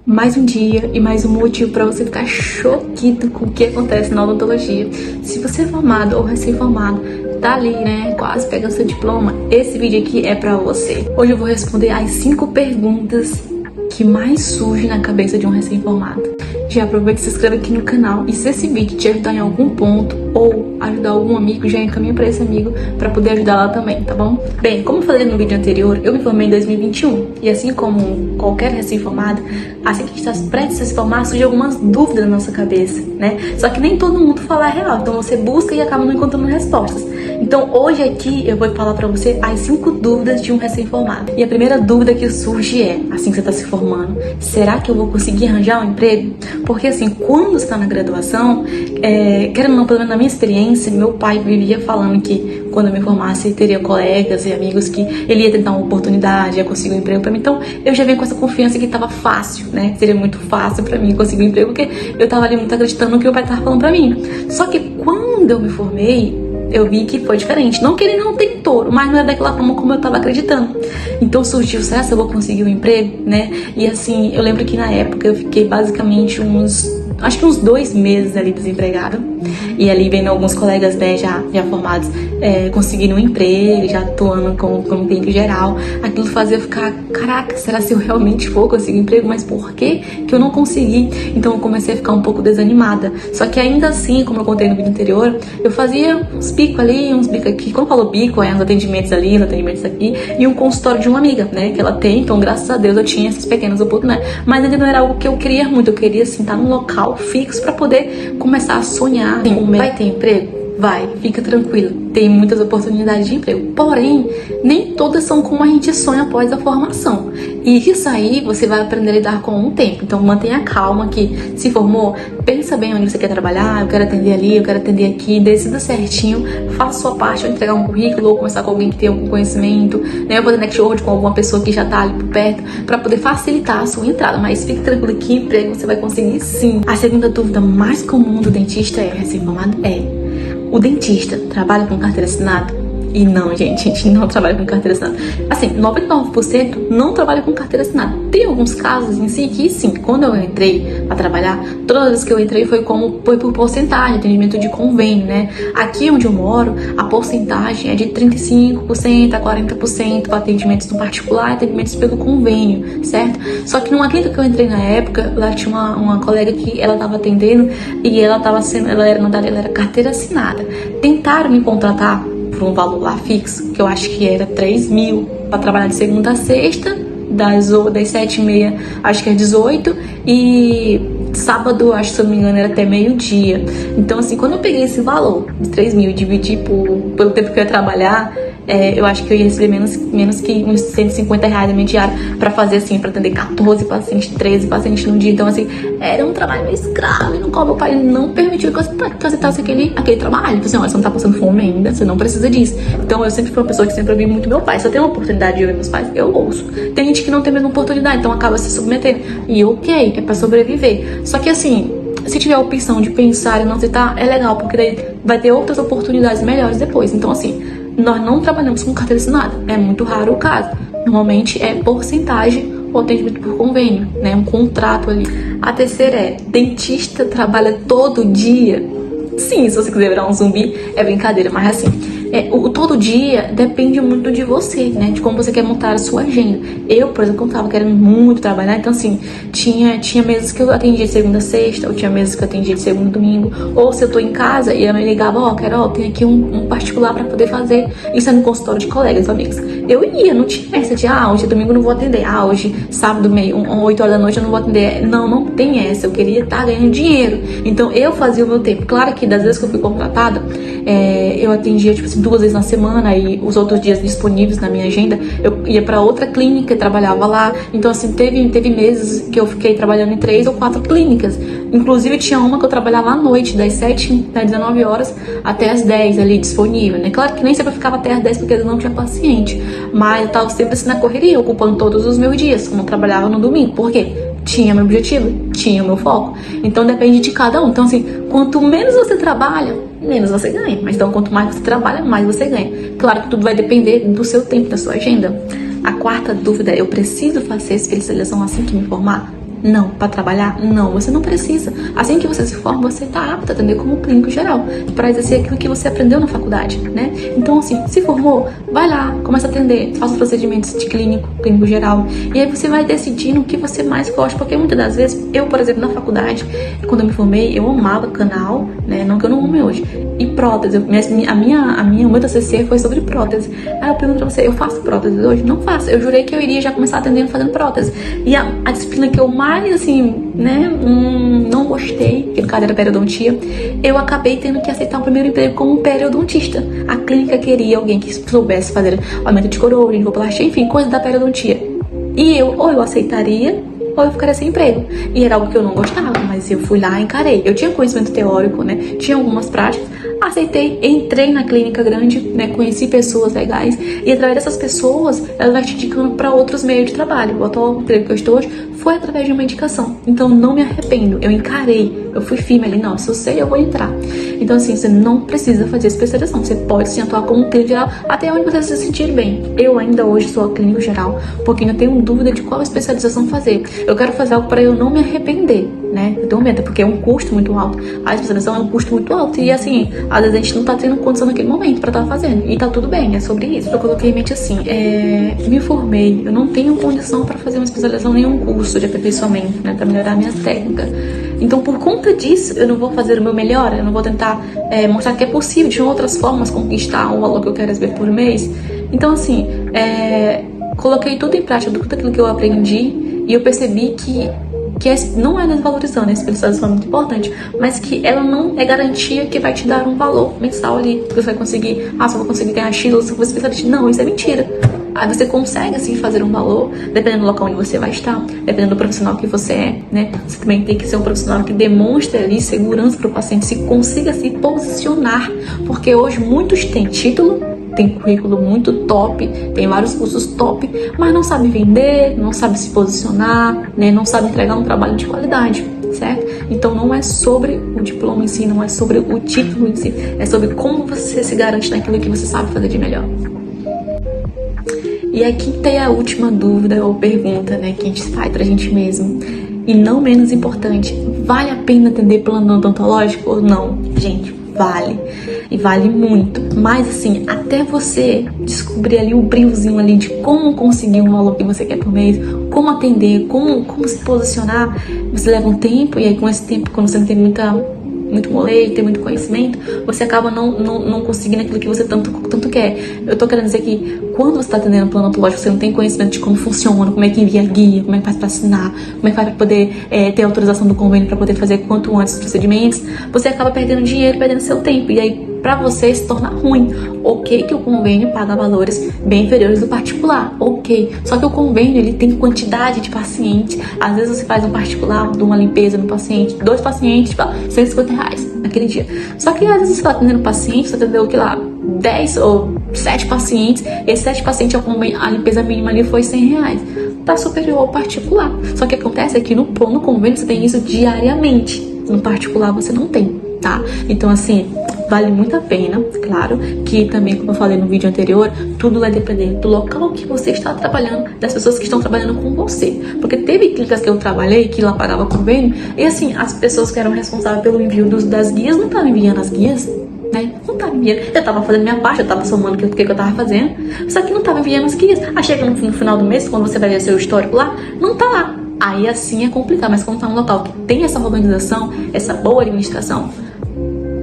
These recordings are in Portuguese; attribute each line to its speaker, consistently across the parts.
Speaker 1: Mais um dia e mais um motivo para você ficar choquito com o que acontece na odontologia. Se você é formado ou recém-formado, tá ali, né, quase pegando seu diploma, esse vídeo aqui é pra você. Hoje eu vou responder as 5 perguntas que mais surgem na cabeça de um recém-formado. Já aproveita e se inscreve aqui no canal, e se esse vídeo te ajudar em algum ponto ou ajudar algum amigo, já encaminha para esse amigo para poder ajudar lá também, tá bom? Bem, como eu falei no vídeo anterior, eu me formei em 2021 e assim como qualquer recém-formado, assim que a gente está prestes a se formar, surgem algumas dúvidas na nossa cabeça, né? Só que nem todo mundo fala a real, então você busca e acaba não encontrando respostas. Então hoje aqui eu vou falar pra você as 5 dúvidas de um recém-formado. E a primeira dúvida que surge é, assim que você tá se formando, será que eu vou conseguir arranjar um emprego? Porque assim, quando você tá na graduação, querendo ou não, pelo menos na minha experiência, meu pai vivia falando que quando eu me formasse teria colegas e amigos que ele ia tentar uma oportunidade, ia conseguir um emprego pra mim. Então eu já venho com essa confiança que tava fácil, né? Seria muito fácil pra mim conseguir um emprego, porque eu tava ali muito acreditando no que meu pai tava falando pra mim. Só que quando eu me formei, eu vi que foi diferente. Não que ele não tentou, mas não é daquela forma como eu tava acreditando. Então surgiu, será que eu vou conseguir um emprego, né? E assim, eu lembro que na época eu fiquei basicamente acho que uns 2 meses ali desempregada. E ali vendo alguns colegas, né, já formados, conseguindo um emprego, já atuando como cliente geral. Aquilo fazia eu ficar, caraca, será que eu realmente vou conseguir um emprego? Mas por que eu não consegui? Então eu comecei a ficar um pouco desanimada. Só que ainda assim, como eu contei no vídeo anterior, eu fazia uns bicos ali, uns bicos aqui. Quando eu falo bico, uns atendimentos ali, uns atendimentos aqui. E um consultório de uma amiga, né, que ela tem. Então graças a Deus eu tinha essas pequenas oportunidades. Mas ainda não era algo que eu queria muito. Eu queria, assim, estar num local fixo pra poder começar a sonhar. Vai ter emprego? Vai, fica tranquilo. Tem muitas oportunidades de emprego. Porém, nem todas são como a gente sonha após a formação. E isso aí você vai aprender a lidar com o tempo. Então mantenha calma que se formou, pensa bem onde você quer trabalhar. Eu quero atender ali, eu quero atender aqui. Decida certinho, faça a sua parte, ou entregar um currículo, ou conversar com alguém que tem algum conhecimento, né? Ou fazer network com alguma pessoa que já tá ali por perto, pra poder facilitar a sua entrada. Mas fique tranquilo que emprego você vai conseguir sim. A segunda dúvida mais comum do dentista recém-formado o dentista trabalha com carteira assinada? E não, gente, a gente não trabalha com carteira assinada. Assim, 99% não trabalha com carteira assinada. Tem alguns casos em si que, sim, quando eu entrei pra trabalhar, todas as vezes que eu entrei foi por porcentagem, atendimento de convênio, né? Aqui onde eu moro, a porcentagem é de 35% a 40% para atendimentos no particular e atendimentos pelo convênio, certo? Só que numa clínica que eu entrei na época, lá tinha uma colega que ela tava atendendo e ela era carteira assinada. Tentaram me contratar por um valor lá fixo, que eu acho que era 3 mil, pra trabalhar de segunda a sexta, das 7h30, acho que é 18, e sábado, acho que se eu não me engano, era até meio-dia. Então assim, quando eu peguei esse valor de 3 mil e dividi pelo tempo que eu ia trabalhar, eu acho que eu ia receber menos que uns 150 reais a minha diária pra fazer assim, pra atender 14 pacientes, 13 pacientes no dia. Então assim, era um trabalho meio escravo, no qual meu pai não permitiu que eu aceitasse aquele trabalho. Tipo assim, olha, você não tá passando fome ainda, você não precisa disso. Então eu sempre fui uma pessoa que sempre ouvi muito meu pai. Se eu tenho uma oportunidade de ouvir meus pais, eu ouço. Tem gente que não tem a mesma oportunidade, então acaba se submetendo. E ok, é pra sobreviver. Só que assim, se tiver a opção de pensar e não aceitar, é legal, porque daí vai ter outras oportunidades melhores depois. Então assim, nós não trabalhamos com carteira assinada, é muito raro o caso. Normalmente é porcentagem ou atendimento por convênio, né? Um contrato ali. A terceira é, dentista trabalha todo dia? Sim, se você quiser virar um zumbi, é brincadeira, mas assim, o todo dia depende muito de você, né? De como você quer montar a sua agenda. Eu, por exemplo, quando tava querendo muito trabalhar, então assim, tinha meses que eu atendia de segunda a sexta, ou tinha meses que eu atendia de segunda a domingo, ou se eu tô em casa e ela me ligava, Carol, tem aqui um particular pra poder fazer, isso é no consultório de colegas, amigos. Eu ia, não tinha essa de, hoje é domingo eu não vou atender, hoje, sábado, 8 horas da noite eu não vou atender. Não tem essa, eu queria estar ganhando dinheiro. Então eu fazia o meu tempo. Claro que das vezes que eu fui contratada, eu atendia, tipo assim, 2 vezes na semana, e os outros dias disponíveis na minha agenda, eu ia pra outra clínica e trabalhava lá. Então assim, teve meses que eu fiquei trabalhando em 3 ou 4 clínicas. Inclusive tinha uma que eu trabalhava à noite, das 19 horas até as 10 ali, disponível, né? Claro que nem sempre eu ficava até as 10 porque eu não tinha paciente, mas eu tava sempre assim na correria, ocupando todos os meus dias, como eu trabalhava no domingo. Por quê? Tinha meu objetivo, tinha o meu foco. Então depende de cada um. Então assim, quanto menos você trabalha, menos você ganha. Mas então quanto mais você trabalha, mais você ganha. Claro que tudo vai depender do seu tempo, da sua agenda. A quarta dúvida é, eu preciso fazer especialização assim que me formar? Não. Para trabalhar? Não. Você não precisa. Assim que você se forma, você tá apto a atender como clínico geral, para exercer aquilo que você aprendeu na faculdade, né? Então, assim, se formou, vai lá, começa a atender, faz os procedimentos de clínico geral, e aí você vai decidindo o que você mais gosta, porque muitas das vezes, eu, por exemplo, na faculdade, quando eu me formei, eu amava canal, né? Não que eu não ame hoje. E prótese, o meu TCC foi sobre prótese. Aí eu pergunto pra você, eu faço prótese hoje? Não faço. Eu jurei que eu iria já começar atendendo fazendo prótese. E a disciplina que eu mais, assim, né, não gostei, que no caso era periodontia, eu acabei tendo que aceitar o primeiro emprego como periodontista. A clínica queria alguém que soubesse fazer aumento de coroa, ginecoplastia, enfim, coisa da periodontia. E ou eu aceitaria, ou eu ficaria sem emprego. E era algo que eu não gostava, mas eu fui lá e encarei. Eu tinha conhecimento teórico, né? Tinha algumas práticas, aceitei, entrei na clínica grande, né? Conheci pessoas legais, e através dessas pessoas, ela vai te indicando para outros meios de trabalho. O atual emprego que eu estou hoje foi através de uma indicação. Então, não me arrependo. Eu encarei, eu fui firme ali. Não, se eu sei, eu vou entrar. Então, assim, você não precisa fazer especialização. Você pode se atuar como clínico geral até onde você se sentir bem. Eu ainda hoje sou clínico geral, porque ainda tenho dúvida de qual especialização fazer. Eu quero fazer algo para eu não me arrepender, né? Eu tenho medo, porque é um custo muito alto. A especialização é um custo muito alto. E, assim, às vezes a gente não tá tendo condição naquele momento pra estar fazendo. E tá tudo bem, é sobre isso. Eu coloquei em mente assim, me formei, eu não tenho condição pra fazer uma especialização, nenhum curso de aperfeiçoamento, né? Pra melhorar a minha técnica. Então, por conta disso, eu não vou fazer o meu melhor, eu não vou tentar mostrar que é possível de outras formas conquistar o valor que eu quero receber por mês. Então, assim, coloquei tudo em prática, tudo aquilo que eu aprendi, e eu percebi que não é desvalorizando, a especialização é muito importante, mas que ela não é garantia que vai te dar um valor mensal ali, que você vai conseguir, só vou conseguir ganhar X, se eu for especialista. Não, isso é mentira. Aí você consegue, assim, fazer um valor, dependendo do local onde você vai estar, dependendo do profissional que você é, né? Você também tem que ser um profissional que demonstre ali segurança para o paciente, se consiga se posicionar, porque hoje muitos têm título, tem currículo muito top, tem vários cursos top, mas não sabe vender, não sabe se posicionar, né? Não sabe entregar um trabalho de qualidade, certo? Então não é sobre o diploma em si, não é sobre o título em si, é sobre como você se garante naquilo que você sabe fazer de melhor. E aqui tem a última dúvida ou pergunta, né, que a gente faz pra gente mesmo. E não menos importante, vale a pena atender plano odontológico ou não? Gente, vale. E vale muito. Mas assim, até você descobrir ali o brilhozinho ali de como conseguir um valor que você quer por mês, como atender, como se posicionar, você leva um tempo. E aí com esse tempo, quando você não tem muito molejo, tem muito conhecimento, você acaba não conseguindo aquilo que você tanto quer. Eu tô querendo dizer que quando você tá atendendo plano odontológico, você não tem conhecimento de como funciona, como é que envia a guia, como é que faz pra assinar, como é que faz pra poder ter autorização do convênio pra poder fazer quanto antes os procedimentos, você acaba perdendo dinheiro, perdendo seu tempo. E aí, pra você, se torna ruim. Ok que o convênio paga valores bem inferiores do particular, ok. Só que o convênio, ele tem quantidade de pacientes. Às vezes você faz um particular de uma limpeza no paciente, 2 pacientes, tipo, R$150 naquele dia. Só que às vezes você tá atendendo paciente, você atendeu, 10 ou 7 pacientes, esses 7 pacientes, a limpeza mínima ali foi R$100. Tá superior ao particular. Só que acontece é que no convênio você tem isso diariamente. No particular você não tem, tá? Então, assim, vale muito a pena. Claro que também, como eu falei no vídeo anterior, tudo vai depender do local que você está trabalhando, das pessoas que estão trabalhando com você. Porque teve clínicas que eu trabalhei que lá pagava convênio, e assim, as pessoas que eram responsáveis pelo envio das guias não estavam enviando as guias, né? Não tava enviando. Eu tava fazendo minha parte, eu tava somando o que eu tava fazendo, só que não tava enviando as guias. Aí chega no final do mês, quando você vai ver seu histórico lá, não tá lá. Aí assim é complicado, mas quando tá um local que tem essa organização, essa boa administração,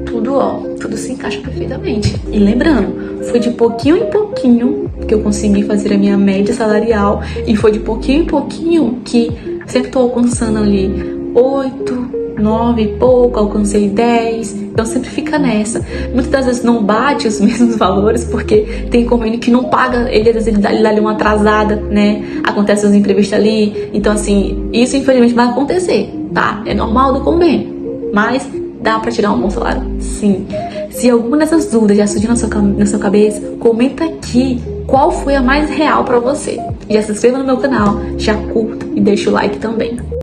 Speaker 1: tudo se encaixa perfeitamente. E lembrando, foi de pouquinho em pouquinho que eu consegui fazer a minha média salarial, e foi de pouquinho em pouquinho que sempre tô alcançando ali 8, 9 e pouco, alcancei 10, então sempre fica nessa. Muitas das vezes não bate os mesmos valores, porque tem convênio que não paga, ele às vezes ele dá ali uma atrasada, né? Acontece os imprevistos ali, então assim, isso infelizmente vai acontecer, tá? É normal do convênio, mas dá pra tirar um bom salário? Sim. Se alguma dessas dúvidas já surgiu na sua cabeça, comenta aqui qual foi a mais real pra você. Já se inscreva no meu canal, já curta e deixa o like também.